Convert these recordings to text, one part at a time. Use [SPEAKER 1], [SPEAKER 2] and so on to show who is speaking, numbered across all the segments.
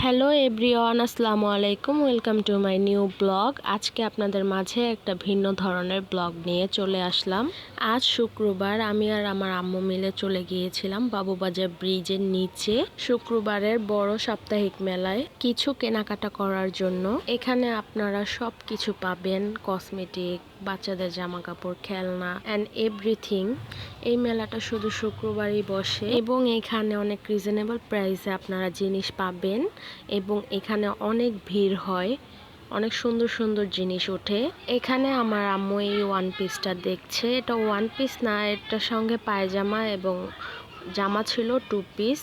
[SPEAKER 1] Hello everyone, আসসালামু আলাইকুম। Welcome to my new blog. আজকে আপনাদের মাঝে একটা ভিন্ন ধরনের ব্লগ নিয়ে চলে আসলাম। আজ শুক্রবার, আমি আর আমার আম্মু মিলে চলে গিয়েছিলাম বাবুবাজার ব্রিজের নিচে শুক্রবারের বড় সাপ্তাহিক মেলায় কিছু কেনাকাটা করার জন্য। এখানে আপনারা সব কিছু পাবেন, কসমেটিক, বাচ্চাদের জামা কাপড়, খেলনা অ্যান্ড এভরিথিং। এই মেলাটা শুধু শুক্রবারই বসে এবং এখানে অনেক রিজনেবল প্রাইসে আপনারা জিনিস পাবেন এবং এখানে অনেক ভিড় হয়, অনেক সুন্দর সুন্দর জিনিস ওঠে। এখানে আমার আম্মু এই ওয়ান পিসটা দেখছে। এটা ওয়ান পিস না, এটার সঙ্গে পায়জামা এবং জামা ছিল 2 পিস,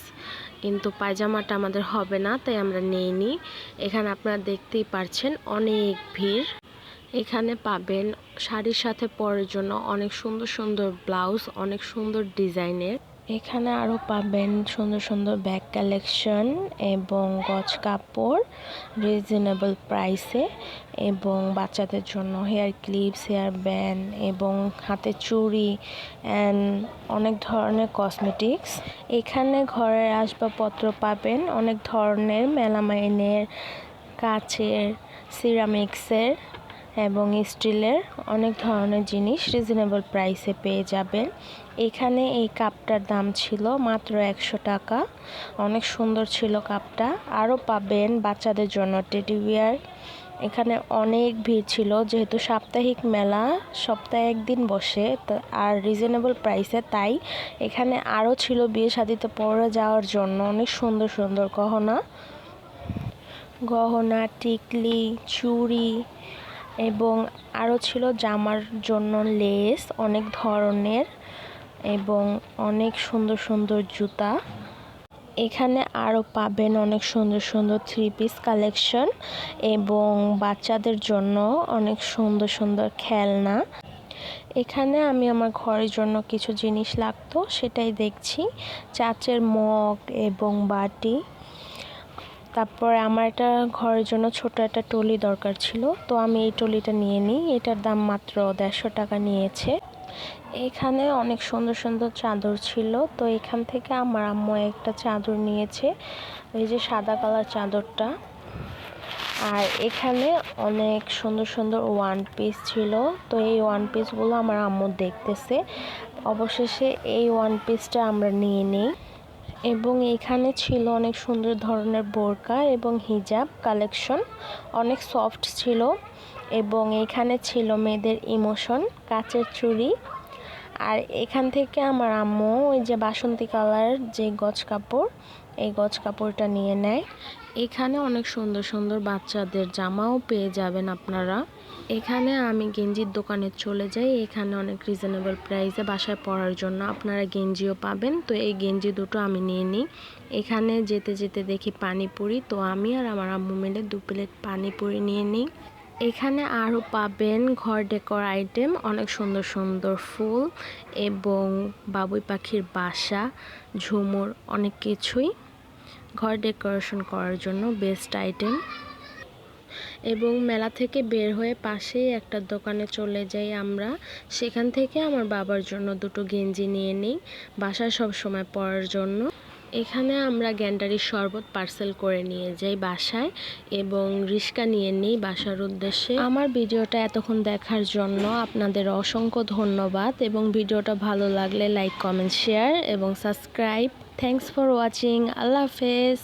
[SPEAKER 1] কিন্তু পায়জামাটা আমাদের হবে না তাই আমরা নেইনি। এখানে আপনারা দেখতেই পারছেন অনেক ভিড়। এখানে পাবেন শাড়ির সাথে পরার জন্য অনেক সুন্দর সুন্দর ব্লাউজ, অনেক সুন্দর ডিজাইনের। এখানে আরও পাবেন সুন্দর সুন্দর ব্যাগ কালেকশন এবং গজ কাপড় রিজনেবল প্রাইসে, এবং বাচ্চাদের জন্য হেয়ার ক্লিপস, হেয়ার ব্যান্ড এবং হাতে চুড়ি অ্যান্ড অনেক ধরনের কসমেটিক্স। এখানে ঘরের আসবাবপত্র পাবেন অনেক ধরনের, মেলামাইনের, কাচের, সিরামিক্সের এবং স্টিলের অনেক ধরনের জিনিস রিজনেবল প্রাইসে পেয়ে যাবেন। এখানে এই কাপটার দাম ছিল মাত্র 100 টাকা। অনেক সুন্দর ছিল কাপটা। আরও পাবেন বাচ্চাদের জন্য টেডি বিয়ার। এখানে অনেক ভিড় ছিল, যেহেতু সাপ্তাহিক মেলা সপ্তাহে একদিন বসে আর রিজনেবল প্রাইসে, তাই এখানে আরও ছিল বিয়ে শাদিতে পরে যাওয়ার জন্য অনেক সুন্দর সুন্দর গহনা, টিকলি, চুড়ি এবং আরও ছিল জামার জন্য লেস অনেক ধরনের এবং অনেক সুন্দর সুন্দর জুতা। এখানে আরও পাবেন অনেক সুন্দর সুন্দর 3 পিস কালেকশন এবং বাচ্চাদের জন্য অনেক সুন্দর সুন্দর খেলনা। এখানে আমি আমার ঘরের জন্য কিছু জিনিস লাগতো সেটাই দেখছি, কাচের মগ এবং বাটি। তারপরে আমার একটা ঘরের জন্য ছোট একটা টলি দরকার ছিল, তো আমি এই টলিটা নিয়ে নিই। এটার দাম মাত্র 150 টাকা নিয়েছে। এখানে অনেক সুন্দর সুন্দর চাদর ছিল, তো এখান থেকে আমার আম্মু একটা চাদর নিয়েছে, ওই যে সাদা কালার চাদরটা। আর এখানে অনেক সুন্দর সুন্দর ওয়ান পিস ছিল, তো এই ওয়ান পিসগুলো আমার আম্মু দেখতেছে। অবশেষে এই ওয়ান পিসটা আমরা নিয়ে নিই। এবং এখানে ছিল অনেক সুন্দর ধরনের বোরকা এবং হিজাব কালেকশন, অনেক সফট ছিল। এবং এখানে ছিল মেয়েদের ইমোশন, কাচের চুড়ি। আর এখান থেকে আমার আম্মু ওই যে বাসন্তী কালার যে গজ কাপড়, এই গজ কাপড়টা নিয়ে নেয়। এখানে অনেক সুন্দর সুন্দর বাচ্চাদের জামাও পেয়ে যাবেন আপনারা। এখানে আমি গেঞ্জির দোকানে চলে যাই। এখানে অনেক রিজনেবল প্রাইসে বাসায় পরার জন্য আপনারা গেঞ্জিও পাবেন, তো এই গেঞ্জি দুটো আমি নিয়ে নিই। এখানে যেতে যেতে দেখি পানিপুরি, তো আমি আর আমার আম্মু মিলে 2 প্লেট পানিপুরি নিয়ে নিই। এখানে আরও পাবেন ঘর ডেকোর আইটেম, অনেক সুন্দর সুন্দর ফুল এবং বাবুই পাখির বাসা, ঝুমুর, অনেক কিছুই ঘর ডেকোরেশন করার জন্য বেস্ট আইটেম। এবং মেলা থেকে বের হয়ে পাশেই একটা দোকানে চলে যাই আমরা। সেখান থেকে আমার বাবার জন্য 2টো গেঞ্জি নিয়ে নিই বাসায় সব সময় পরার জন্য। এখানে আমরা গ্যান্ডারির শরবত পার্সেল করে নিয়ে যাই বাসায় এবং রিস্কা নিয়ে নিই বাসার উদ্দেশ্যে। আমার ভিডিওটা এতক্ষণ দেখার জন্য আপনাদের অসংখ্য ধন্যবাদ, এবং ভিডিওটা ভালো লাগলে লাইক, কমেন্ট, শেয়ার এবং সাবস্ক্রাইব। Thanks for watching. আল্লাহ হাফেজ।